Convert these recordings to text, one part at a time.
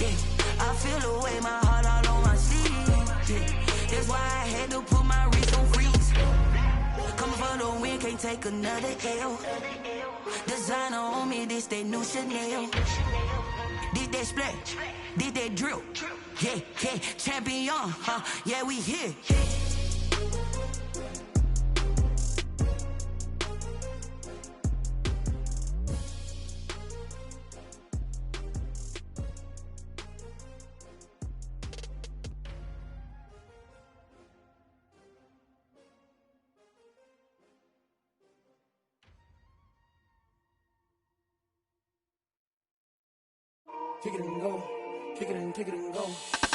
Yeah, I feel the way, my heart all on my sleeve. Yeah, that's why I had to put my wrist on freeze. Coming for the win, can't take another L. Designer on me, this that new Chanel. This that splash, this that drill. Yeah, yeah, champion, huh? Yeah, we here. Kick it and go, kick it and go.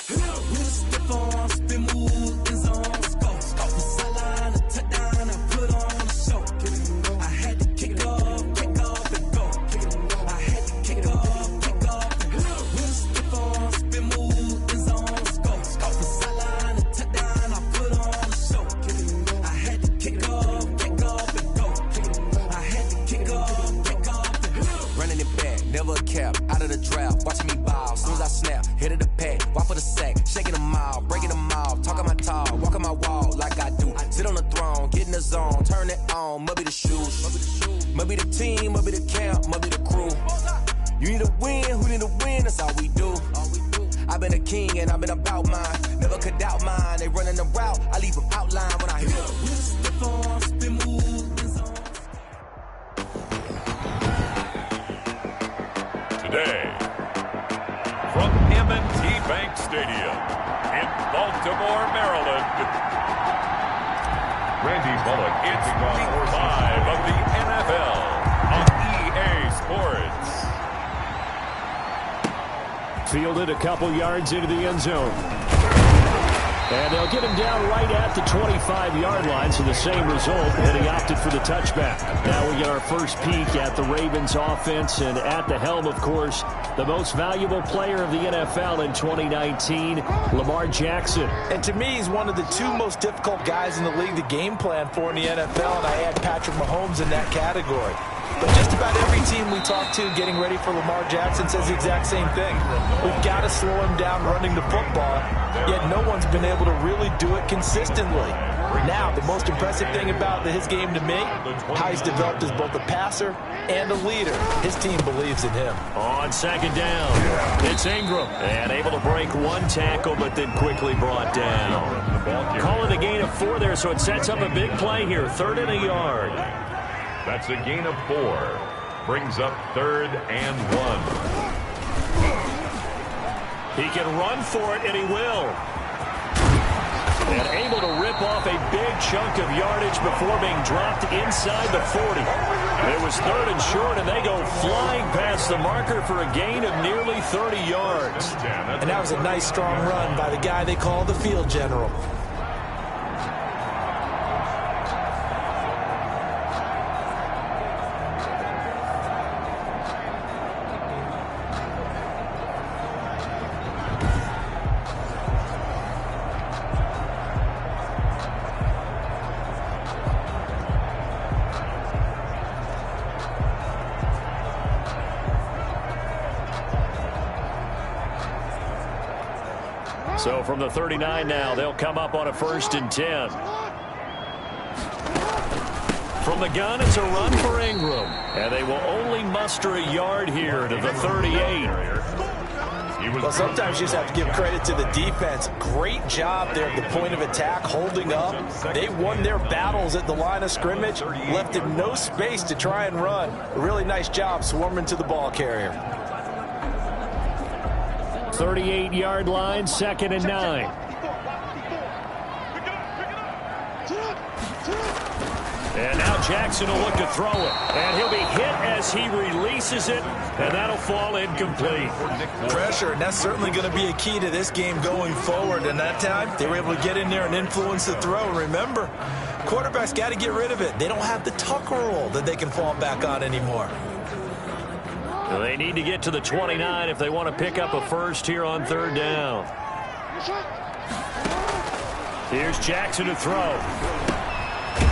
With a stiff on, spin move, in zone, go. Sideline, a touchdown, I put on a show. Kick it and go. I had to kick off and go. Kick it and go. I had to kick off and go. With a stiff on, spin move, in zone, go. Sideline, a touchdown, I put on a show. Kick it and go. I had to kick off and go. Kick it and go. I had to kick off and go. Running it back, never a cap, out of the draft, watching me ball. Soon as I snap, hit of the pack, walk for the sack, shaking them out, breaking them off, talking my talk, walking my wall like I do. Sit on the throne, get in the zone, turn it on, must be the shoes, must be the team, must be the camp, must be the crew. You need a win, who need a win, that's all we do. I've been a king and I've been about mine, never could doubt mine. They running the route, I leave them outline when I hit up. Stiff on, spin move, in zone. Today, from M&T Bank Stadium in Baltimore, Maryland, Randy Bullock. It's Week 5 of the NFL on EA Sports. Fielded a couple yards into the end zone. And they'll get him down right at the 25-yard line, so the same result, and he opted for the touchback. Now we get our first peek at the Ravens offense, and at the helm, of course, the most valuable player of the NFL in 2019, Lamar Jackson. And to me, he's one of the two most difficult guys in the league to game plan for in the NFL, and I add Patrick Mahomes in that category. But just about every team we talk to getting ready for Lamar Jackson says the exact same thing. We've got to slow him down running the football, yet no one's been able to really do it consistently. Now, the most impressive thing about his game to me, how he's developed as both a passer and a leader. His team believes in him. On second down, it's Ingram. And able to break one tackle, but then quickly brought down. Call it a gain of 4 there, so it sets up a big play here. 3rd and a yard. That's a gain of 4. Brings up 3rd and 1. He can run for it, and he will. And able to rip off a big chunk of yardage before being dropped inside the 40. It was 3rd and short, and they go flying past the marker for a gain of nearly 30 yards. And that was a nice, strong run by the guy they call the field general. So from the 39 now, they'll come up on a 1st and 10. From the gun, it's a run for Ingram. And they will only muster a yard here to the 38. Well, sometimes you just have to give credit to the defense. Great job there at the point of attack, holding up. They won their battles at the line of scrimmage, left him no space to try and run. A really nice job swarming to the ball carrier. 38-yard line, 2nd and 9. And now Jackson will look to throw it. And he'll be hit as he releases it, and that'll fall incomplete. Pressure, and that's certainly going to be a key to this game going forward. And that time, they were able to get in there and influence the throw. Remember, quarterbacks got to get rid of it. They don't have the tuck rule that they can fall back on anymore. They need to get to the 29 if they want to pick up a first here on 3rd down. Here's Jackson to throw.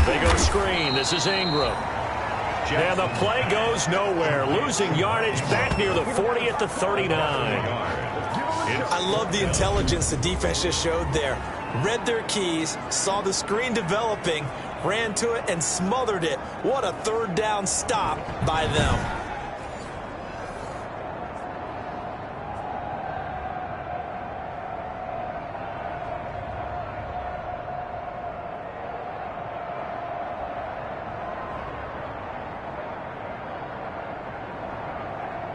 They go screen. This is Ingram. And the play goes nowhere. Losing yardage back near the 40 at the 39. I love the intelligence the defense just showed there. Read their keys, saw the screen developing, ran to it, and smothered it. What a third down stop by them.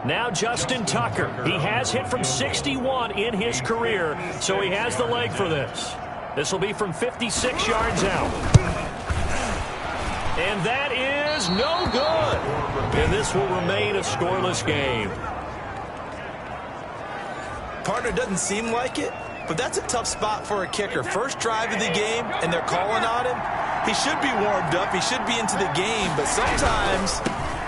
Now Justin Tucker. He has hit from 61 in his career, so he has the leg for this. This will be from 56 yards out. And that is no good. And this will remain a scoreless game. Partner, doesn't seem like it, but that's a tough spot for a kicker. First drive of the game, and they're calling on him. He should be warmed up. He should be into the game, but sometimes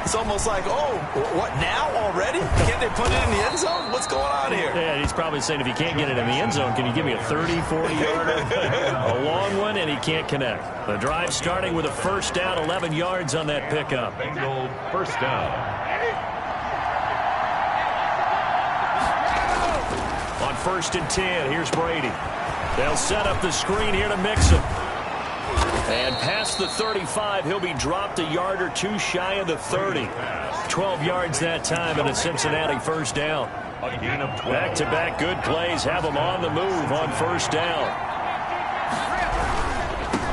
it's almost like, oh, what, now already? Can't they put it in the end zone? What's going on here? Yeah, he's probably saying, if you can't get it in the end zone, can you give me a 30, 40-yarder? A long one, and he can't connect. The drive starting with a first down, 11 yards on that pickup. Bengal first down. On 1st and 10, here's Brady. They'll set up the screen here to Mixon. And past the 35, he'll be dropped a yard or two shy of the 30. 12 yards that time, and a Cincinnati first down. A gain of 12. Back-to-back good plays have them on the move on first down.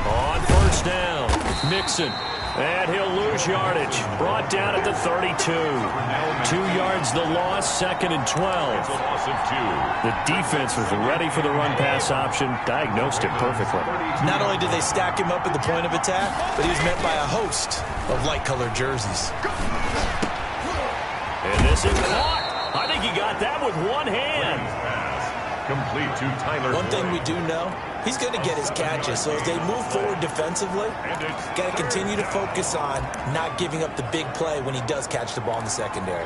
On first down, Mixon. And he'll lose yardage. Brought down at the 32. 2 yards the loss, 2nd and 12. It's a loss of 2. The defense was ready for the run-pass option, diagnosed it perfectly. Not only did they stack him up at the point of attack, but he was met by a host of light-colored jerseys. And this is caught. I think he got that with one hand. Complete to Tyler. One thing we do know, he's going to get his catches. So as they move forward defensively, got to continue to focus on not giving up the big play when he does catch the ball in the secondary.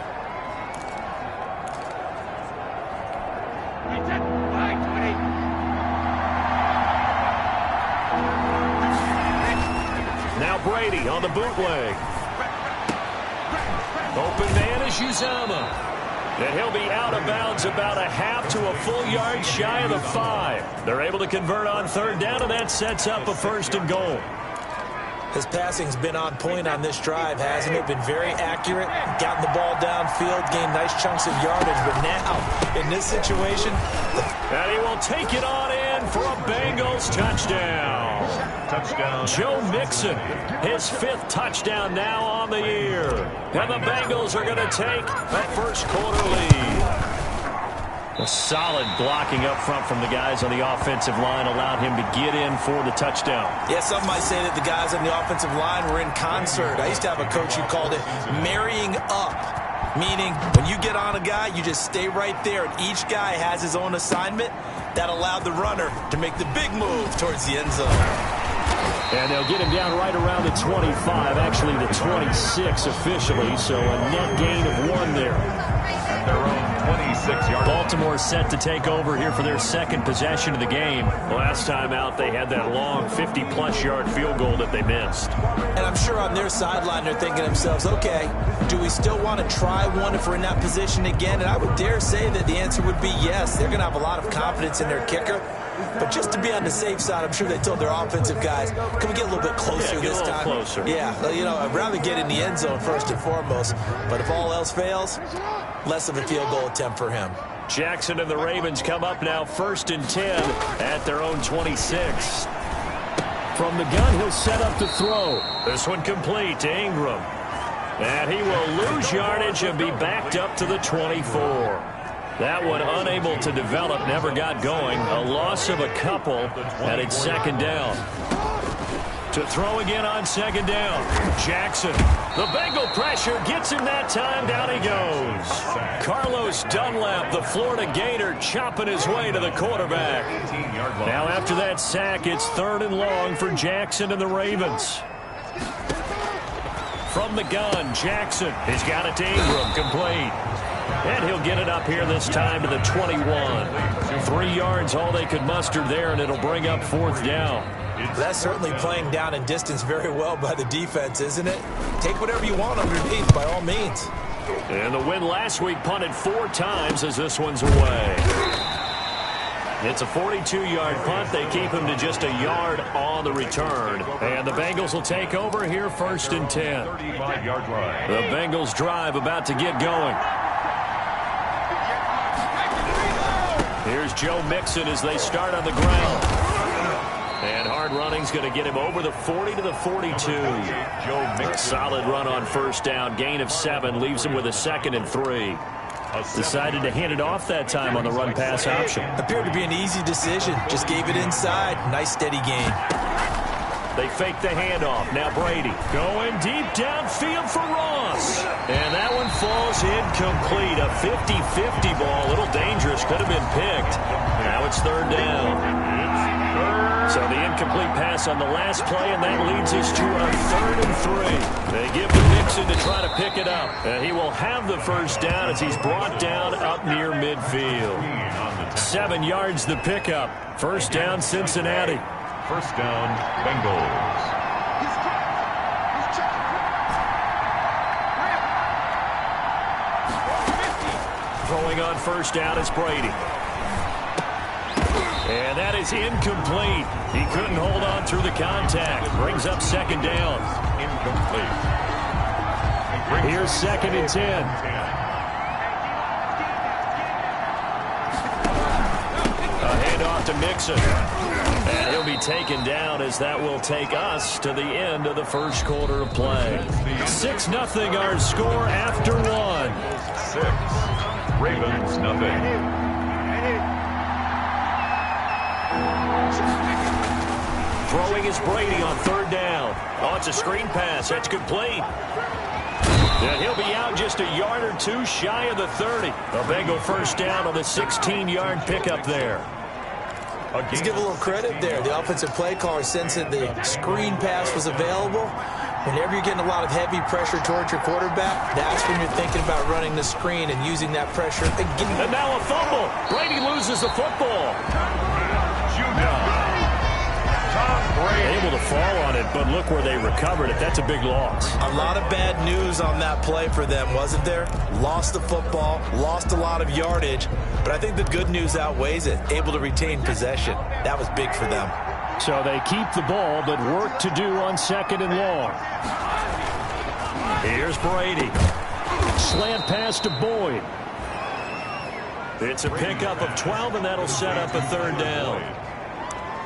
Now Brady on the bootleg. Open man is Uzama. And he'll be out of bounds about a half to a full yard shy of the 5. They're able to convert on 3rd down, and that sets up a 1st and goal. His passing's been on point on this drive, hasn't it? Been very accurate, gotten the ball downfield, gained nice chunks of yardage. But now, in this situation, and he will take it on in for a Bengals touchdown. Touchdown. Joe Mixon, his 5th touchdown now on the year. And the Bengals are going to take a first-quarter lead. A solid blocking up front from the guys on the offensive line allowed him to get in for the touchdown. Yeah, some might say that the guys on the offensive line were in concert. I used to have a coach who called it marrying up, meaning when you get on a guy, you just stay right there, and each guy has his own assignment. That allowed the runner to make the big move towards the end zone. And they'll get him down right around the 25, actually the 26 officially, so a net gain of 1 there. At their own 26-yard. Baltimore set to take over here for their 2nd possession of the game. Last time out, they had that long 50-plus yard field goal that they missed. And I'm sure on their sideline, they're thinking to themselves, okay, do we still want to try one if we're in that position again? And I would dare say that the answer would be yes. They're going to have a lot of confidence in their kicker. But just to be on the safe side, I'm sure they told their offensive guys, can we get a little bit closer this time? Closer. Yeah, you know, I'd rather get in the end zone first and foremost. But if all else fails, less of a field goal attempt for him. Jackson and the Ravens come up now 1st and 10 at their own 26. From the gun, he'll set up to throw. This one complete to Ingram. And he will lose yardage and be backed up to the 24. That one unable to develop, never got going. A loss of a couple, and it's 2nd down. To throw again on 2nd down. Jackson. The Bengal pressure gets him that time. Down he goes. Carlos Dunlap, the Florida Gator, chopping his way to the quarterback. Now after that sack, it's 3rd and long for Jackson and the Ravens. From the gun, Jackson. He's got it to Ingram, complete. And he'll get it up here this time to the 21. 3 yards, all they could muster there, and it'll bring up 4th down. That's certainly playing down in distance very well by the defense, isn't it? Take whatever you want underneath, by all means. And the win last week punted 4 times as this one's away. It's a 42-yard punt. They keep him to just a yard on the return. And the Bengals will take over here, 1st and 10. 35-yard line. The Bengals drive about to get going. Here's Joe Mixon as they start on the ground. And hard running's going to get him over the 40 to the 42. Joe Mixon. Solid run on 1st down. Gain of 7 leaves him with a 2nd and 3. Decided to hand it off that time on the run-pass option. Appeared to be an easy decision. Just gave it inside. Nice steady gain. They fake the handoff. Now Brady going deep downfield for Ross. And that one falls incomplete. A 50-50 ball. A little dangerous. Could have been picked. Now it's 3rd down. So the incomplete pass on the last play, and that leads us to a 3rd and 3. They give to Mixon to try to pick it up. And he will have the 1st down as he's brought down up near midfield. 7 yards the pickup. 1st down, Cincinnati. 1st down, Bengals. Throwing on 1st down is Brady. And that is incomplete. He couldn't hold on through the contact. Brings up 2nd down. Incomplete. Here's 2nd and 10. A handoff to Mixon. And he'll be taken down as that will take us to the end of the 1st quarter of play. 6-0 our score after 1. 6. Ravens, nothing. Throwing is Brady on 3rd down. Oh, it's a screen pass. That's complete. And he'll be out just a yard or 2 shy of the 30. A Bengal 1st down on the 16-yard pickup there. Let's give a little credit there. The offensive play caller sensed that the screen pass was available. Whenever you're getting a lot of heavy pressure towards your quarterback, that's when you're thinking about running the screen and using that pressure. And now a fumble. Brady loses the football. Able to fall on it, but look where they recovered it. That's a big loss. A lot of bad news on that play for them, wasn't there? Lost the football, lost a lot of yardage, but I think the good news outweighs it. Able to retain possession. That was big for them. So they keep the ball, but work to do on 2nd and long. Here's Brady. Slant pass to Boyd. It's a pickup of 12, and that'll set up a 3rd down.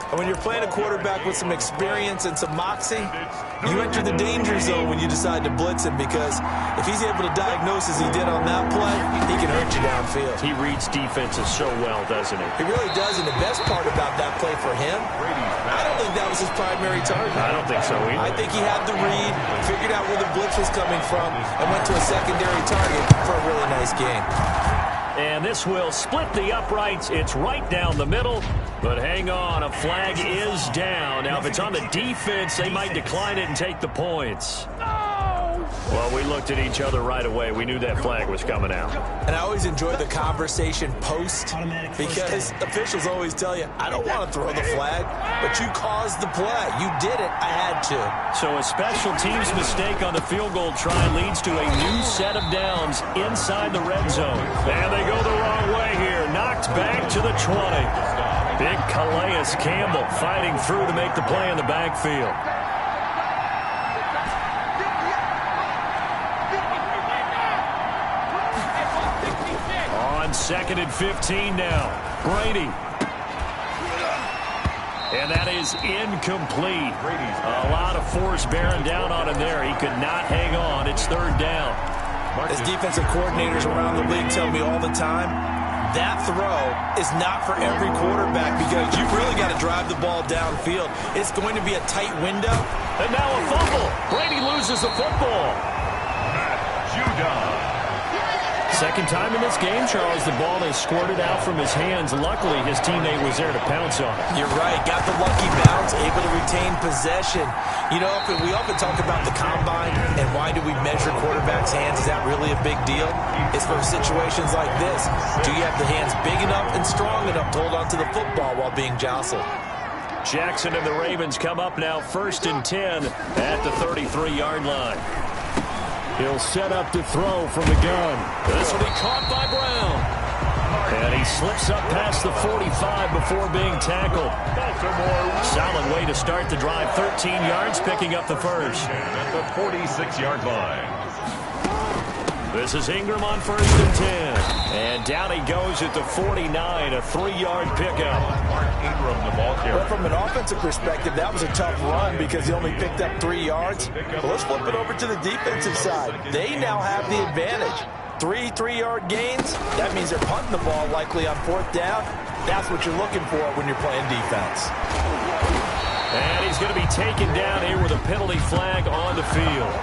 And when you're playing a quarterback with some experience and some moxie, you enter the danger zone when you decide to blitz him, because if he's able to diagnose as he did on that play, he can hurt you downfield. He reads defenses so well, doesn't he? He really does, and the best part about that play for him, I don't think that was his primary target. I don't think so either. I think he had the read, figured out where the blitz was coming from, and went to a secondary target for a really nice gain. And this will split the uprights. It's right down the middle. But hang on, a flag is down. Now, if it's on the defense, they might decline it and take the points. Well, we looked at each other right away. We knew that flag was coming out. And I always enjoy the conversation post, because officials always tell you, I don't want to throw the flag, but you caused the play. You did it. I had to. So a special teams mistake on the field goal try leads to a new set of downs inside the red zone. And they go the wrong way here. Knocked back to the 20. Big Calais Campbell fighting through to make the play in the backfield. On 2nd and 15 now. Brady. And that is incomplete. A lot of force bearing down on him there. He could not hang on. It's 3rd down. As defensive coordinators around the league tell me all the time, that throw is not for every quarterback, because you really got to drive the ball downfield. It's going to be a tight window. And now a fumble. Brady loses the football. Second time in this game, Charles, the ball is squirted out from his hands. Luckily, his teammate was there to pounce on it. You're right. Got the lucky bounce, able to retain possession. You know, we often talk about the combine and why do we measure quarterbacks' hands. Is that really a big deal? It's for situations like this. Do you have the hands big enough and strong enough to hold on to the football while being jostled? Jackson and the Ravens come up now 1st and 10 at the 33-yard line. He'll set up to throw from the gun. This will be caught by Brown. And he slips up past the 45 before being tackled. Solid way to start the drive. 13 yards, picking up the first. At the 46-yard line. This is Ingram on 1st and 10. And down he goes at the 49, a 3-yard pickup. Mark Ingram, the ball carrier. Well, from an offensive perspective, that was a tough run because he only picked up 3 yards. But let's flip it over to the defensive side. They now have the advantage. 3 3-yard gains. That means they're punting the ball likely on 4th down. That's what you're looking for when you're playing defense. And he's going to be taken down here with a penalty flag on the field.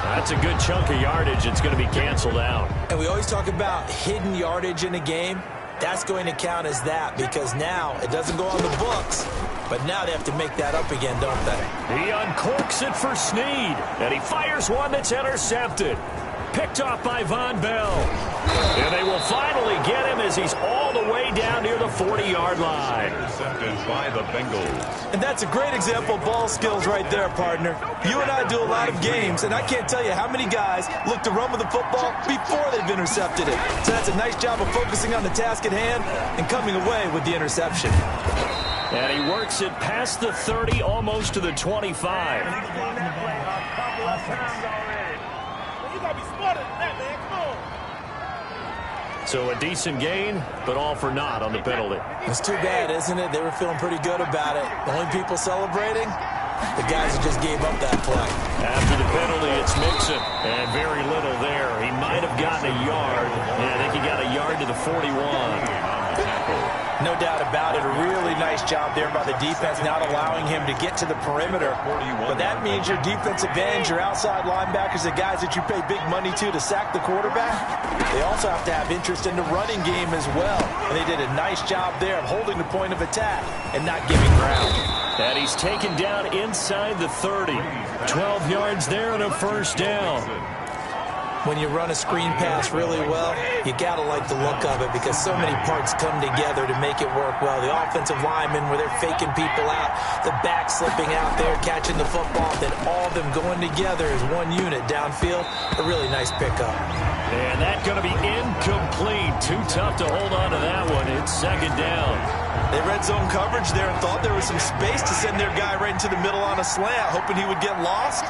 That's a good chunk of yardage. It's going to be canceled out. And we always talk about hidden yardage in a game. That's going to count as that because now it doesn't go on the books, but now they have to make that up again, don't they? He uncorks it for Snead, and he fires one that's intercepted. Picked off by Von Bell. And they will finally get him as he's all the way down near the 40-yard line. Intercepted by the Bengals. And that's a great example of ball skills right there, partner. You and I do a lot of games, and I can't tell you how many guys look to run with the football before they've intercepted it. So that's a nice job of focusing on the task at hand and coming away with the interception. And he works it past the 30, almost to the 25. So a decent gain, but all for naught on the penalty. It's too bad, isn't it? They were feeling pretty good about it. The only people celebrating, the guys who just gave up that play. After the penalty, it's Mixon, and very little there. He might have gotten a yard, and I think he got a yard to the 41. No doubt about it. A really nice job there by the defense, not allowing him to get to the perimeter. But that means your defensive ends, your outside linebackers, the guys that you pay big money to sack the quarterback, they also have to have interest in the running game as well. And they did a nice job there of holding the point of attack and not giving ground. And he's taken down inside the 30. 12 yards there and a first down. When you run a screen pass really well, you got to like the look of it because so many parts come together to make it work well. The offensive linemen, where they're faking people out, the back slipping out there, catching the football, then all of them going together as one unit downfield. A really nice pickup. And that's going to be incomplete. Too tough to hold on to that one. It's second down. They red zone coverage there and thought there was some space to send their guy right into the middle on a slant, hoping he would get lost.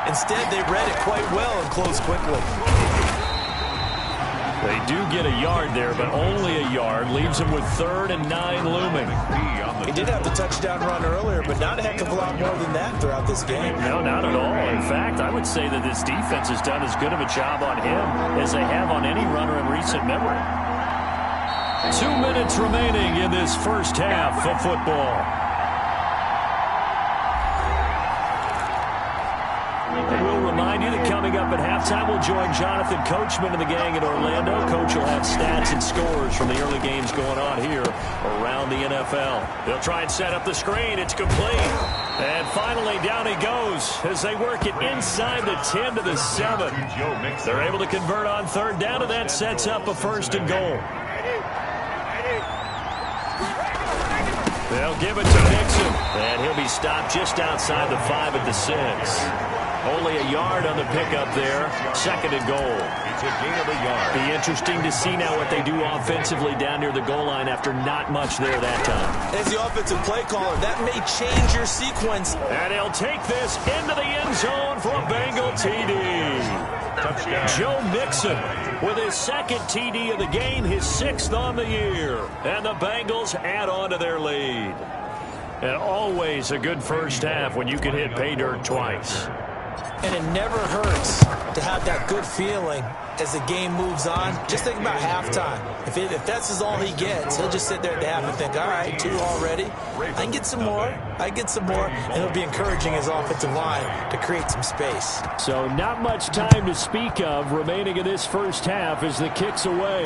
Instead, they read it quite well and closed quickly. They do get a yard there, but only a yard. Leaves them with 3rd and 9 looming. He did have the touchdown run earlier, but not a heck of a lot more than that throughout this game. No, not at all. In fact, I would say that this defense has done as good of a job on him as they have on any runner in recent memory. 2 minutes remaining in this first half of football. And we'll remind you that coming up at halftime, we'll join Jonathan Coachman and the gang in Orlando. Coach will have stats and scores from the early games going on here around the NFL. They'll try and set up the screen. It's complete. And finally, down he goes as they work it inside the 10 to the 7. They're able to convert on 3rd down, and that sets up a 1st and goal. They'll give it to Mixon, and he'll be stopped just outside the 5 at the 6. Only a yard on the pickup there. 2nd and goal. It's a gain of a yard. Be interesting to see now what they do offensively down near the goal line after not much there that time. As the offensive play caller, that may change your sequence. And he'll take this into the end zone for a Bengal TD. Touchdown. Joe Mixon with his 2nd TD of the game, his 6th on the year. And the Bengals add on to their lead. And always a good first half when you can hit pay dirt twice. And it never hurts to have that good feeling as the game moves on. Just think about halftime. If that's all he gets, he'll just sit there at the half and think, all right, 2 already. I can get some more. And it'll be encouraging his offensive line to create some space. So not much time to speak of remaining in this first half as the kick's away.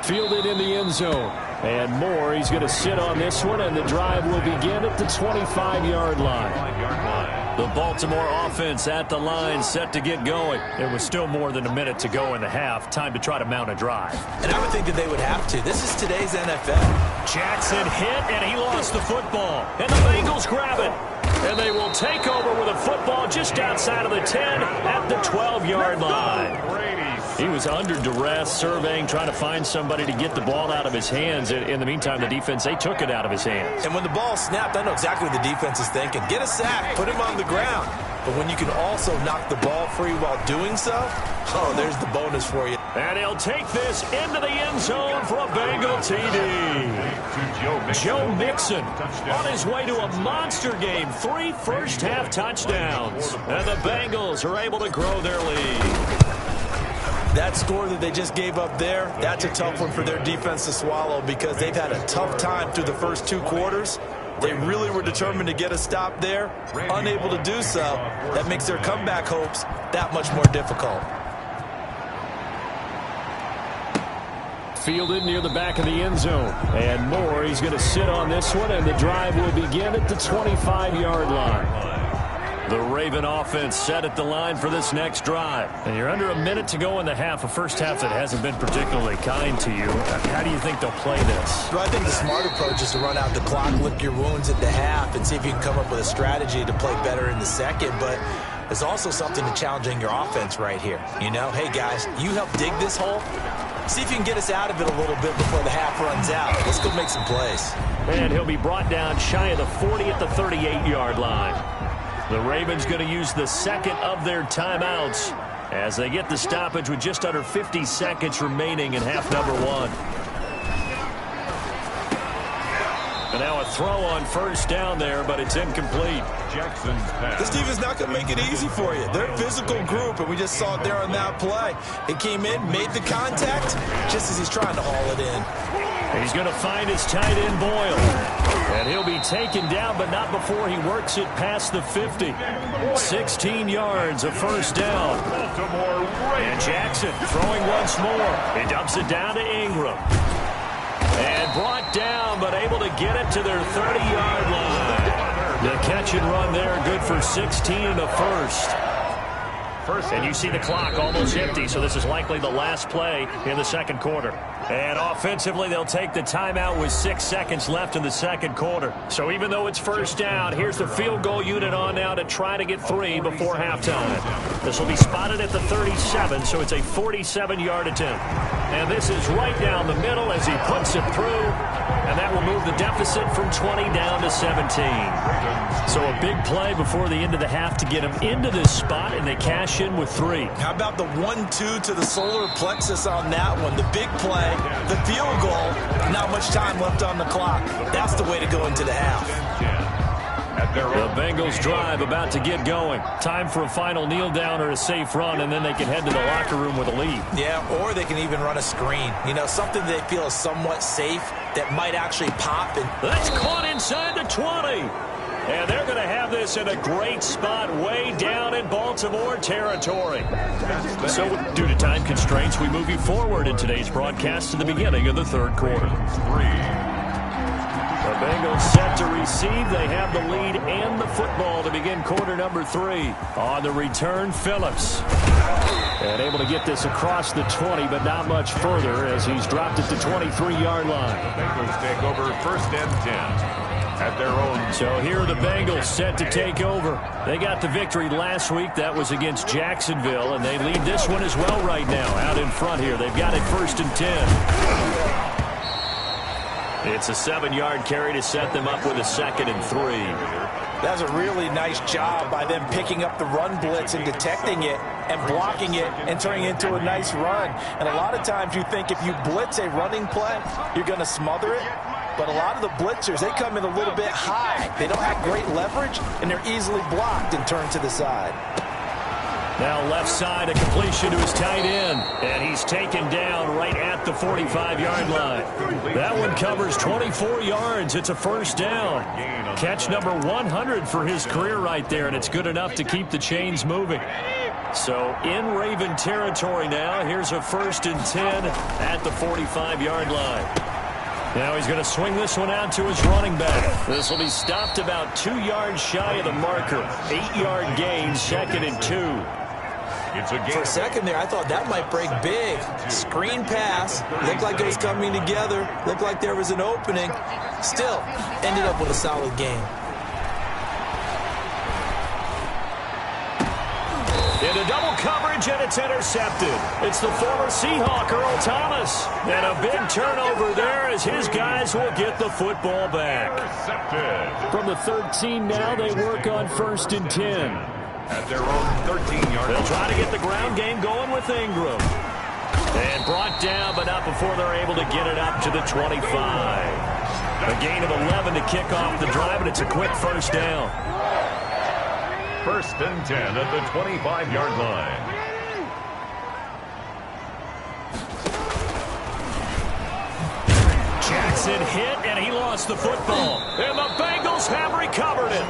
Fielded in the end zone. And Moore, he's going to sit on this one, and the drive will begin at the 25-yard line. The Baltimore offense at the line, set to get going. It was still more than a minute to go in the half. Time to try to mount a drive. And I would think that they would have to. This is today's NFL. Jackson hit, and he lost the football. And the Bengals grab it. And they will take over with a football just outside of the 10 at the 12-yard line. He was under duress, surveying, trying to find somebody to get the ball out of his hands. In the meantime, the defense, they took it out of his hands. And when the ball snapped, I know exactly what the defense is thinking. Get a sack, put him on the ground. But when you can also knock the ball free while doing so, oh, there's the bonus for you. And he'll take this into the end zone for a Bengal TD. Joe Mixon on his way to a monster game. 3 first-half touchdowns. And the Bengals are able to grow their lead. That score that they just gave up there, that's a tough one for their defense to swallow because they've had a tough time through the first 2 quarters. They really were determined to get a stop there, unable to do so. That makes their comeback hopes that much more difficult. Fielded near the back of the end zone. And Moore, he's going to sit on this one, and the drive will begin at the 25-yard line. The Raven offense set at the line for this next drive. And you're under a minute to go in the half, a first half that hasn't been particularly kind to you. How do you think they'll play this? Well, I think the smart approach is to run out the clock, lick your wounds at the half, and see if you can come up with a strategy to play better in the second. But there's also something to challenging your offense right here. You know, hey, guys, you help dig this hole. See if you can get us out of it a little bit before the half runs out. Let's go make some plays. And he'll be brought down shy of the 40 at the 38-yard line. The Ravens going to use the second of their timeouts as they get the stoppage with just under 50 seconds remaining in half number 1. And now a throw on first down there, but it's incomplete. Jackson's pass. This defense is not going to make it easy for you. They're a physical group, and we just saw it there on that play. It came in, made the contact, just as he's trying to haul it in. He's going to find his tight end, Boyle. And he'll be taken down, but not before he works it past the 50. 16 yards, a first down. And Jackson throwing once more. He dumps it down to Ingram. And brought down, but able to get it to their 30-yard line. The catch and run there, good for 16 and a first. And you see the clock almost empty, so this is likely the last play in the second quarter. And offensively, they'll take the timeout with 6 seconds left in the second quarter. So even though it's first down, here's the field goal unit on now to try to get 3 before halftime. This will be spotted at the 37, so it's a 47-yard attempt. And this is right down the middle as he puts it through. And that will move the deficit from 20 down to 17. So a big play before the end of the half to get him into this spot, and they cash in with 3. How about the 1-2 to the solar plexus on that one? The big play, the field goal, not much time left on the clock. That's the way to go into the half. The Bengals drive about to get going. Time for a final kneel down or a safe run, and then they can head to the locker room with a lead. Yeah, or they can even run a screen. You know, something they feel is somewhat safe that might actually pop. And that's caught inside the 20. And they're going to have this in a great spot way down in Baltimore territory. So due to time constraints, we move you forward in today's broadcast to the beginning of the third quarter. The Bengals set to receive. They have the lead and the football to begin quarter number 3. On the return, Phillips. And able to get this across the 20, but not much further as he's dropped it to 23-yard line. The Bengals take over first and 10 at their own. So here are the Bengals set to take over. They got the victory last week. That was against Jacksonville, and they lead this one as well right now out in front here. They've got it first and 10. It's a 7-yard carry to set them up with a 2nd and 3. That's a really nice job by them picking up the run blitz and detecting it and blocking it and turning it into a nice run. And a lot of times you think if you blitz a running play, you're going to smother it. But a lot of the blitzers, they come in a little bit high. They don't have great leverage, and they're easily blocked and turned to the side. Now left side, a completion to his tight end. And he's taken down right at the 45-yard line. That one covers 24 yards. It's a first down. Catch number 100 for his career right there, and it's good enough to keep the chains moving. So in Raven territory now, here's a 1st and 10 at the 45-yard line. Now he's going to swing this one out to his running back. This will be stopped about 2 yards shy of the marker. 8-yard gain, 2nd and 2. For a second there, I thought that might break big. Screen pass. Looked like it was coming together. Looked like there was an opening. Still, ended up with a solid game. Into double coverage, and it's intercepted. It's the former Seahawk, Earl Thomas. And a big turnover there as his guys will get the football back. From the 13 now, they work on 1st and 10. At their own 13-yard line. They'll try to get the ground game going with Ingram. And brought down, but not before they're able to get it up to the 25. A gain of 11 to kick off the drive, and it's a quick first down. 1st and 10 at the 25-yard line. Jackson hit, and he lost the football. And the Bengals have recovered it.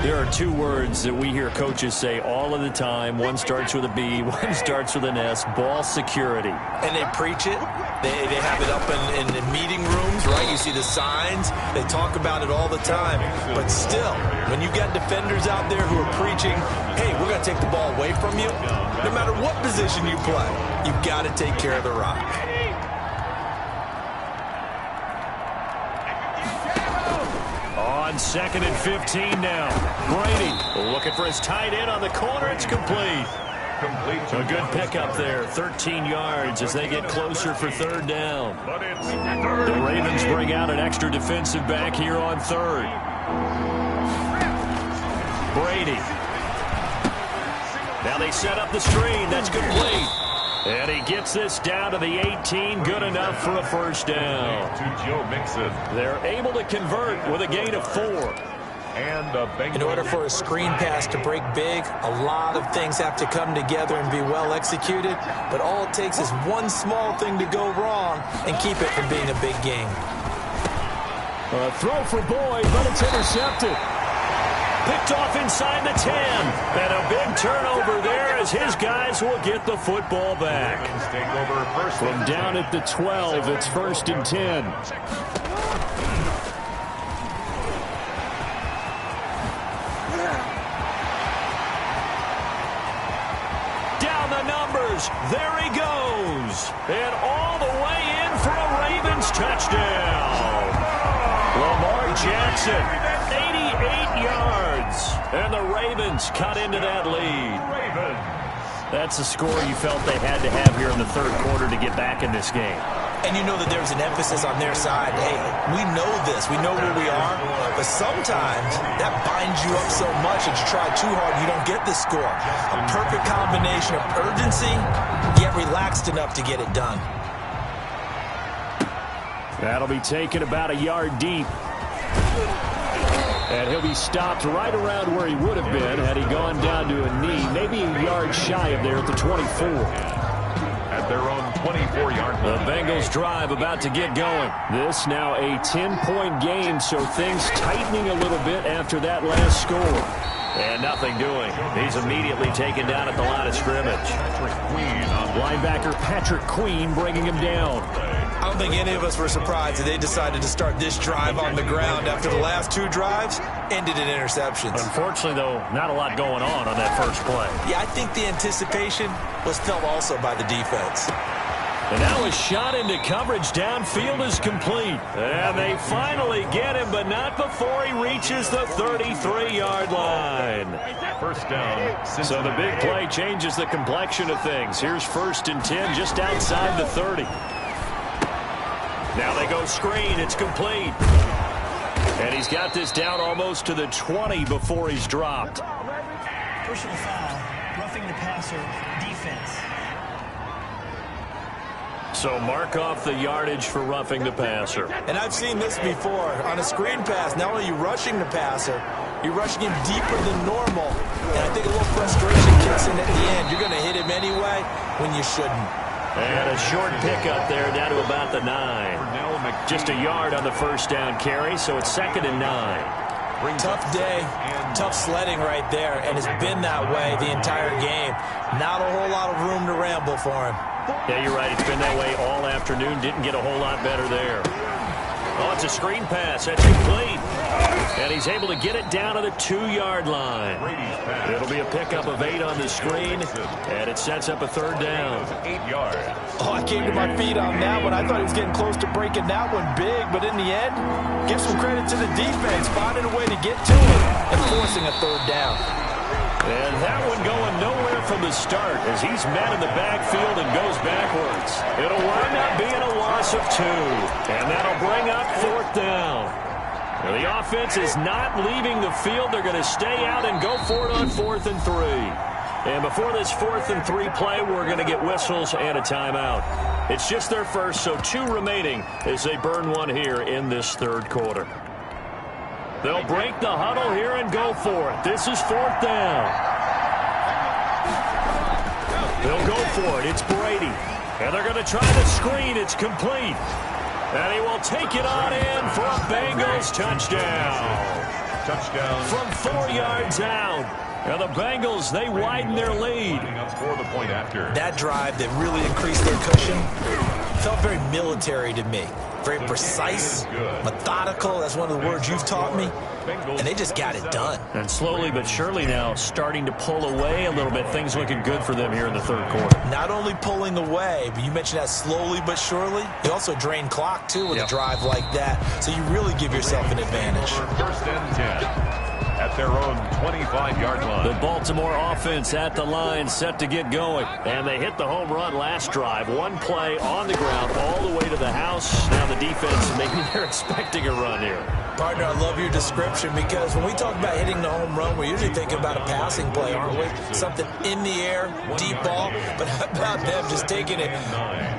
There are two words that we hear coaches say all of the time. One starts with a B, one starts with an S. Ball security. And they preach it. They have it up in the meeting rooms, right? You see the signs. They talk about it all the time. But still, when you got defenders out there who are preaching, hey, we're going to take the ball away from you, no matter what position you play, you've got to take care of the rock. On 2nd and 15 now. Brady looking for his tight end on the corner. It's complete. A good pickup there. 13 yards as they get closer for 3rd down. The Ravens bring out an extra defensive back here on 3rd. Brady. Now they set up the screen. That's complete. And he gets this down to the 18. Good enough for a first down. To Joe Mixon. They're able to convert with a gain of 4. And the Bengals. In order for a screen pass to break big, a lot of things have to come together and be well executed. But all it takes is one small thing to go wrong and keep it from being a big game. A throw for Boyd, but it's intercepted. Picked off inside the 10. And a big turnover there as his guys will get the football back. Take over first From down at the 12, it's 1st and 10. Down the numbers. There he goes. And all the way in for a Ravens touchdown. Lamar Jackson, 88 yards. And the Ravens cut into that lead. That's a score you felt they had to have here in the 3rd quarter to get back in this game. And you know that there's an emphasis on their side. Hey, we know this. We know where we are. But sometimes that binds you up so much that you try too hard, you don't get the score. A perfect combination of urgency, yet relaxed enough to get it done. That'll be taken about a yard deep. And he'll be stopped right around where he would have been had he gone down to a knee, maybe a yard shy of there at the 24. At their own 24-yard line. The Bengals drive about to get going. This now a 10-point game, so things tightening a little bit after that last score. And nothing doing. He's immediately taken down at the line of scrimmage. Linebacker Patrick Queen bringing him down. I don't think any of us were surprised that they decided to start this drive on the ground after the last 2 drives ended in interceptions. Unfortunately, though, not a lot going on that first play. Yeah, I think the anticipation was felt also by the defense. And now a shot into coverage downfield is complete. And they finally get him, but not before he reaches the 33-yard line. First down. So the big play changes the complexion of things. Here's 1st and 10 just outside the 30. Now they go screen. It's complete. And he's got this down almost to the 20 before he's dropped. Personal foul, roughing the passer, defense. So mark off the yardage for roughing the passer. And I've seen this before. On a screen pass, not only are you rushing the passer, you're rushing him deeper than normal. And I think a little frustration kicks in at the end. You're going to hit him anyway when you shouldn't. And a short pickup there down to about the 9. Just a yard on the first down carry, so it's 2nd and 9. Tough day, tough sledding right there, and it's been that way the entire game. Not a whole lot of room to ramble for him. Yeah, you're right. It's been that way all afternoon. Didn't get a whole lot better there. Oh, it's a screen pass. That's complete. And he's able to get it down to the 2-yard line. It'll be a pickup of 8 on the screen, and it sets up a 3rd down. 8 yards. Oh, I came to my feet on that one. I thought he was getting close to breaking that one big, but in the end, give some credit to the defense, finding a way to get to it and forcing a 3rd down. And that one going nowhere from the start as he's met in the backfield and goes backwards. It'll wind up being a loss of 2, and that'll bring up 4th down. Now, the offense is not leaving the field. They're going to stay out and go for it on 4th and 3. And before this 4th and 3 play, we're going to get whistles and a timeout. It's just their first, so 2 remaining as they burn one here in this 3rd quarter. They'll break the huddle here and go for it. This is 4th down. They'll go for it. It's Brady. And they're going to try the screen. It's complete. And he will take it on in for a Bengals touchdown. Touchdown. From 4 yards out. And the Bengals, they widen their lead. For the point after. That drive that really increased their cushion felt very military to me. Very precise, methodical. That's one of the words you've taught me. And they just got it done. And slowly but surely now starting to pull away a little bit. Things looking good for them here in the 3rd quarter. Not only pulling away, but you mentioned that slowly but surely. They also drain clock, too, with a drive like that. So you really give yourself an advantage. 1st and 10. At their own 25-yard line. The Baltimore offense at the line, set to get going. And they hit the home run last drive. 1 play on the ground all the way to the house. Now the defense, maybe they're expecting a run here. Partner, I love your description because when we talk about hitting the home run, we're usually thinking about a passing play, aren't we? Something in the air, deep ball. But how about them just taking it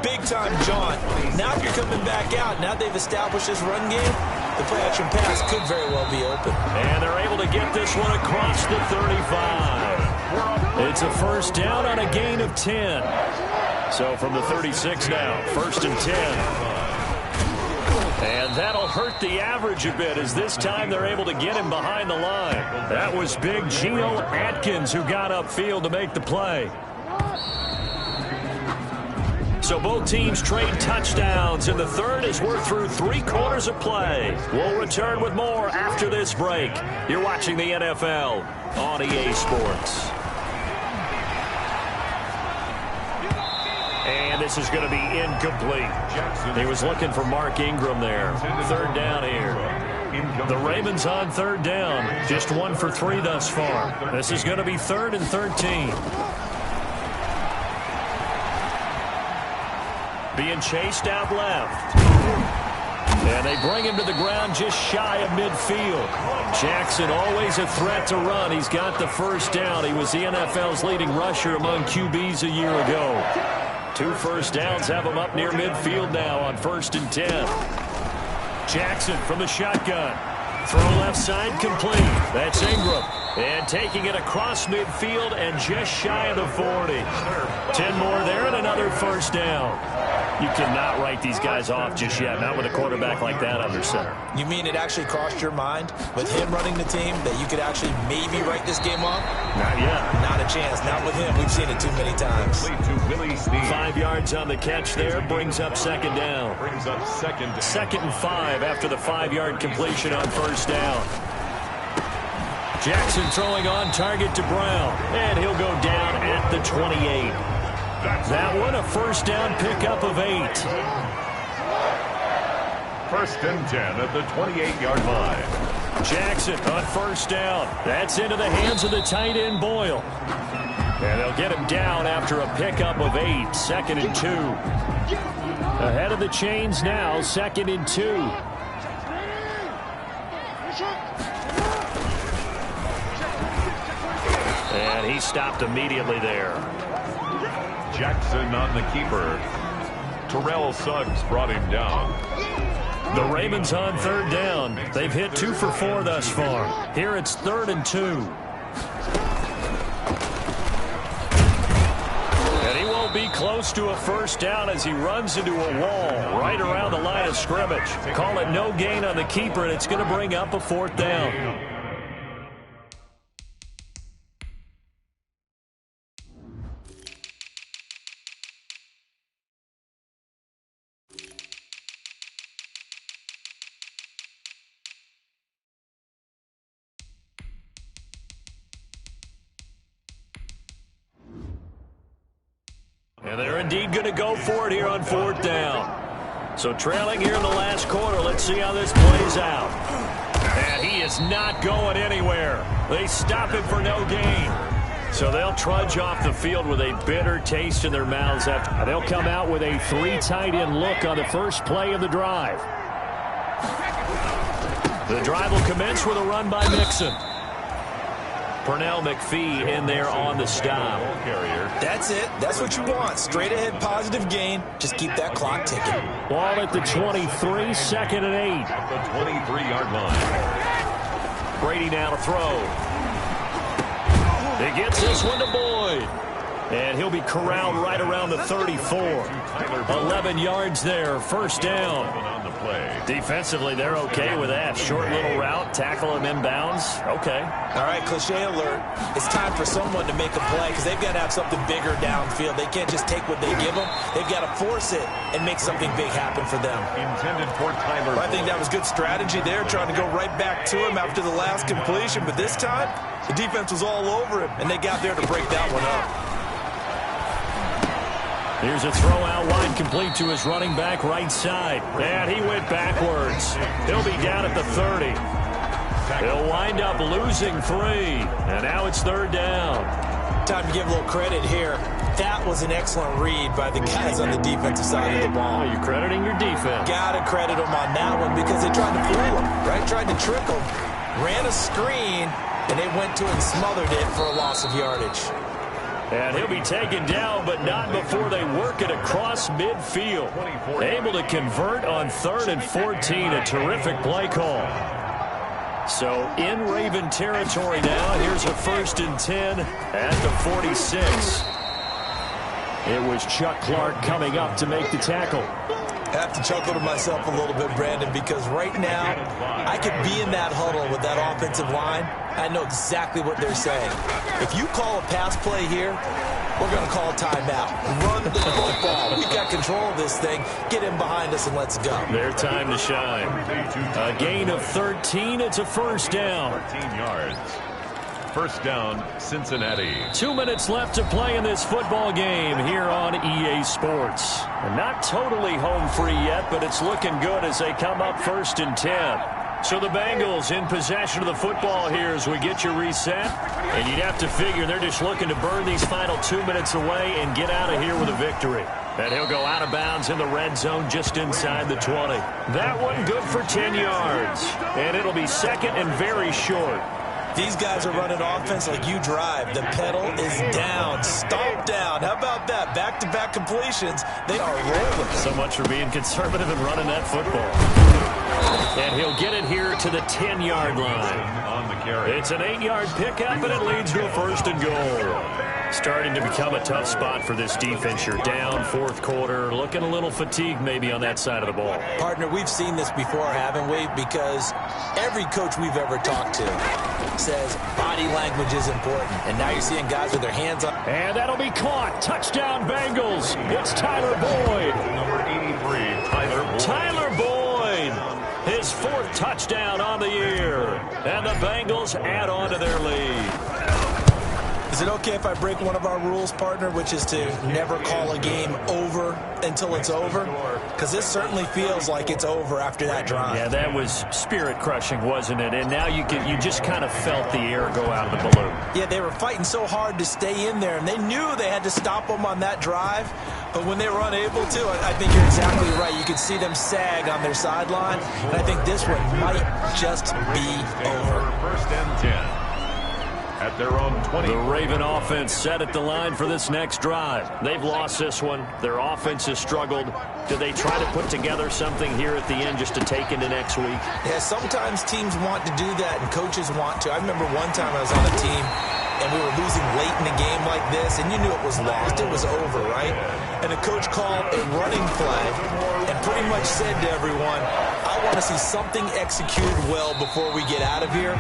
big-time jaunt? Now you're coming back out. Now they've established this run game. The play-action pass could very well be open. And they're able to get this one across the 35. It's a 1st down on a gain of 10. So from the 36 now, 1st and 10. And that'll hurt the average a bit as this time they're able to get him behind the line. That was big Geno Atkins who got upfield to make the play. So both teams trade touchdowns in the 3rd as we're through 3 quarters of play. We'll return with more after this break. You're watching the NFL on EA Sports. And this is going to be incomplete. He was looking for Mark Ingram there. 3rd down here. The Ravens on 3rd down. Just 1 for 3 thus far. This is going to be 3rd and 13. Being chased out left. And they bring him to the ground just shy of midfield. Jackson always a threat to run. He's got the 1st down. He was the NFL's leading rusher among QBs a year ago. 2 1st downs have him up near midfield now on 1st and 10. Jackson from the shotgun. Throw left side complete. That's Ingram. And taking it across midfield and just shy of the 40. 10 more there and another 1st down. You cannot write these guys off just yet, not with a quarterback like that under center. You mean it actually crossed your mind with him running the team that you could actually maybe write this game off? Not yet. Not a chance. Not with him. We've seen it too many times. 5 yards on the catch there. Brings up 2nd down. Brings up 2nd. 2nd and 5 after the 5-yard completion on 1st down. Jackson throwing on target to Brown. And he'll go down at the 28. That one a 1st down pickup of 8. 1st and 10 at the 28-yard line. Jackson on 1st down. That's into the hands of the tight end Boyle. And they'll get him down after a pickup of 8. 2nd and 2. Ahead of the chains now. 2nd and 2. And he stopped immediately there. Jackson on the keeper. Terrell Suggs brought him down. The Ravens on 3rd down. They've hit 2 for 4 thus far. Here it's 3rd and 2. And he won't be close to a 1st down as he runs into a wall right around the line of scrimmage. Call it no gain on the keeper, and it's going to bring up a 4th down. And they're indeed going to go for it here on 4th down. So trailing here in the last quarter. Let's see how this plays out. And he is not going anywhere. They stop him for no gain. So they'll trudge off the field with a bitter taste in their mouths. They'll come out with a 3 tight end look on the first play of the drive. The drive will commence with a run by Mixon. Pernell McPhee in there on the stop. That's it. That's what you want. Straight ahead positive gain. Just keep that clock ticking. Ball at the 23, 2nd and 8. The 23-yard line. Brady now to throw. He gets this one to Boyd. And he'll be corralled right around the 34. 11 yards there, 1st down. Defensively, they're okay with that. Short little route, tackle him inbounds. Okay. All right, cliche alert. It's time for someone to make a play because they've got to have something bigger downfield. They can't just take what they give them. They've got to force it and make something big happen for them. Intended for Tyler. I think that was good strategy there, trying to go right back to him after the last completion. But this time, the defense was all over him, and they got there to break that one up. Here's a throw out wide, complete to his running back right side. And he went backwards. He'll be down at the 30. He'll wind up losing 3. And now it's 3rd down. Time to give a little credit here. That was an excellent read by the guys on the defensive side of the ball. You're crediting your defense. Got to credit them on that one because they tried to fool him, right? Tried to trick him. Ran a screen, and they went to and smothered it for a loss of yardage. And he'll be taken down, but not before they work it across midfield. Able to convert on 3rd and 14. A terrific play call. So in Raven territory now. Here's a 1st and 10 at the 46. It was Chuck Clark coming up to make the tackle. Have to chuckle to myself a little bit, Brandon, because right now I could be in that huddle with that offensive line. I know exactly what they're saying. If you call a pass play here, we're going to call a timeout. Run the football. We got control of this thing. Get in behind us and let's go. Their time to shine. A gain of 13. It's a 1st down. 13 yards. 1st down, Cincinnati. 2 minutes left to play in this football game here on EA Sports. And not totally home free yet, but it's looking good as they come up 1st and 10. So the Bengals in possession of the football here as we get you reset. And you'd have to figure they're just looking to burn these final 2 minutes away and get out of here with a victory. And he'll go out of bounds in the red zone just inside the 20. That one good for 10 yards. And it'll be 2nd and very short. These guys are running offense like you drive. The pedal is down, stomped down. How about that? Back-to-back completions. They are rolling. So much for being conservative and running that football. And he'll get it here to the 10-yard line. It's an 8-yard pickup, and it leads to a 1st and goal. Starting to become a tough spot for this defense. You're down 4th quarter, looking a little fatigued maybe on that side of the ball. Partner, we've seen this before, haven't we? Because every coach we've ever talked to says body language is important. And now you're seeing guys with their hands up. And that'll be caught. Touchdown, Bengals. It's Tyler Boyd. Number 83, Tyler Boyd. Tyler Boyd. His 4th touchdown on the year. And the Bengals add on to their lead. Is it okay if I break one of our rules, partner, which is to never call a game over until it's over? Because this certainly feels like it's over after that drive. Yeah, that was spirit-crushing, wasn't it? And now you just kind of felt the air go out of the balloon. Yeah, they were fighting so hard to stay in there, and they knew they had to stop them on that drive. But when they were unable to, I think you're exactly right. You could see them sag on their sideline, and I think this one might just be over. 1st and 10. At their own 20. The Raven offense set at the line for this next drive. They've lost this one. Their offense has struggled. Do they try to put together something here at the end just to take into next week? Yeah, sometimes teams want to do that and coaches want to. I remember one time I was on a team and we were losing late in a game like this, and you knew it was lost. It was over, right? And the coach called a running play and pretty much said to everyone, I want to see something executed well before we get out of here.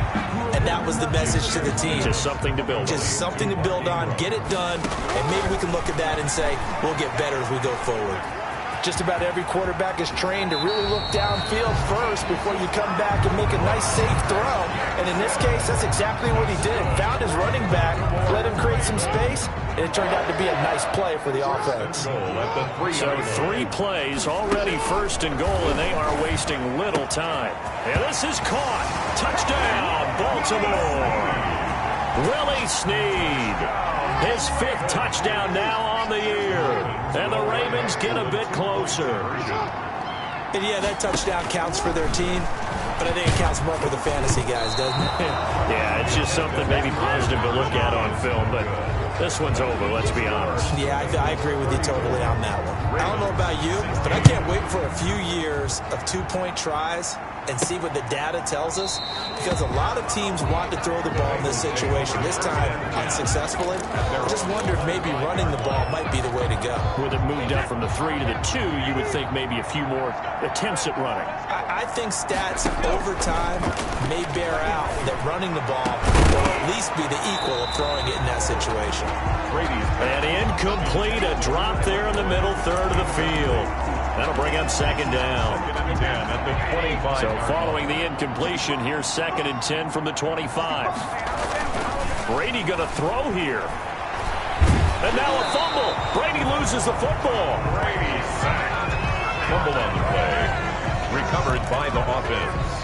And that was the message to the team. Just something to build on. Just something to build on, get it done, and maybe we can look at that and say, we'll get better as we go forward. Just about every quarterback is trained to really look downfield first before you come back and make a nice, safe throw. And in this case, that's exactly what he did. Found his running back, let him create some space, and it turned out to be a nice play for the offense. So 3 plays, already 1st and goal, and they are wasting little time. And this is caught. Touchdown, Baltimore. Willie Snead, his 5th touchdown now on the year. And the Ravens get a bit closer. And yeah, that touchdown counts for their team, but I think it counts more for the fantasy guys, doesn't it? Yeah, it's just something maybe positive to look at on film, but this one's over, let's be honest. Yeah, I agree with you totally on that one. I don't know about you, but I can't wait for a few years of 2-point tries and see what the data tells us, because a lot of teams want to throw the ball in this situation, this time unsuccessfully. I just wonder if maybe running the ball might be the way to go. With it moved up from the 3 to the 2, you would think maybe a few more attempts at running. I think stats over time may bear out that running the ball will at least be the equal of throwing it in that situation. And incomplete, a drop there in the middle third of the field. That'll bring up 2nd down. So following the incompletion, here's 2nd and 10 from the 25. Brady going to throw here. And now a fumble. Brady loses the football. Brady sacked. Fumble on the play. Recovered by the offense.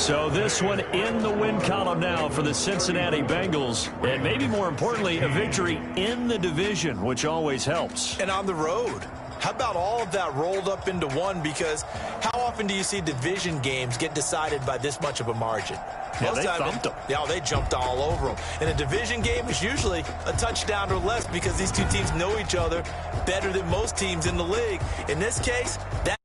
So this one in the win column now for the Cincinnati Bengals. And maybe more importantly, a victory in the division, which always helps. And on the road. How about all of that rolled up into one? Because how often do you see division games get decided by this much of a margin? Yeah, they thumped them. Yeah, they jumped all over them. And a division game is usually a touchdown or less because these two teams know each other better than most teams in the league. In this case, that